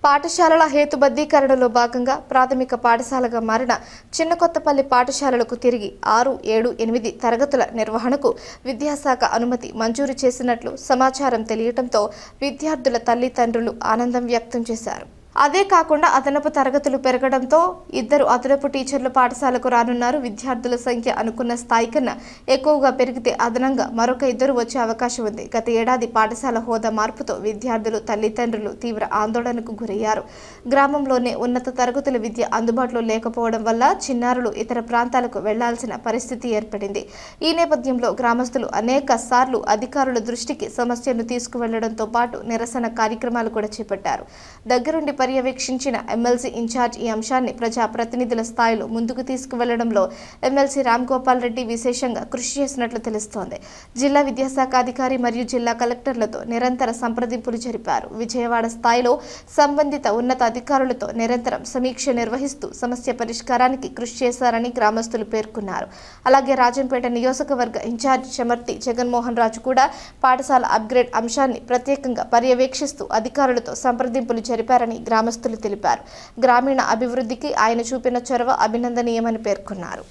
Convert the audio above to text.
పాఠశాలల హేతుబద్ధీకరణలో భాగంగా ప్రాథమిక పాఠశాలగా మారిన చిన్నకొత్తపల్లి పాఠశాలలకు తిరిగి 6, 7, 8 తరగతుల నిర్వహణకు విద్యాశాఖ అనుమతి మంజూరు చేసినట్లు సమాచారం తెలియటంతో విద్యార్థుల తల్లిదండ్రులు ఆనందం వ్యక్తం చేశారు. అదే కాకుండా అదనపు తరగతులు పెరగడంతో 2 అదనపు టీచర్లు పాఠశాలకు రానున్నారు. విద్యార్థుల సంఖ్య అనుకున్న స్థాయి కన్నా ఎక్కువగా పెరిగితే అదనంగా మరొక 2 వచ్చే అవకాశం ఉంది. గత ఏడాది పాఠశాల హోదా మార్పుతో విద్యార్థులు తల్లిదండ్రులు తీవ్ర ఆందోళనకు గురయ్యారు. గ్రామంలోనే ఉన్నత తరగతుల విద్య అందుబాటులో లేకపోవడం వల్ల చిన్నారులు ఇతర ప్రాంతాలకు వెళ్లాల్సిన పరిస్థితి ఏర్పడింది. ఈ నేపథ్యంలో గ్రామస్తులు అనేక సార్లు అధికారుల దృష్టికి సమస్యను తీసుకువెళ్లడంతో పాటు నిరసన కార్యక్రమాలు కూడా చేపట్టారు. దగ్గరుండి పర్యవేక్షించిన ఎమ్మెల్సీ ఇన్ఛార్జ్ ఈ అంశాన్ని ప్రజాప్రతినిధుల స్థాయిలో ముందుకు తీసుకువెళ్లడంలో ఎమ్మెల్సీ రామ్ గోపాల్ రెడ్డి విశేషంగా కృషి చేసినట్లు తెలుస్తోంది. జిల్లా విద్యాశాఖ అధికారి మరియు జిల్లా కలెక్టర్లతో నిరంతర సంప్రదింపులు జరిపారు. విజయవాడ స్థాయిలో సంబంధిత ఉన్నత అధికారులతో నిరంతరం సమీక్ష నిర్వహిస్తూ సమస్య పరిష్కారానికి కృషి చేశారని గ్రామస్తులు పేర్కొన్నారు. అలాగే రాజంపేట నియోజకవర్గ ఇన్ఛార్జ్ చమర్తి జగన్మోహన్ రాజు కూడా పాఠశాల అప్గ్రేడ్ అంశాన్ని ప్రత్యేకంగా పర్యవేక్షిస్తూ అధికారులతో సంప్రదింపులు జరిపారని గ్రామస్తులు తెలిపారు. గ్రామీణ అభివృద్ధికి ఆయన చూపిన చొరవ అభినందనీయమని పేర్కొన్నారు.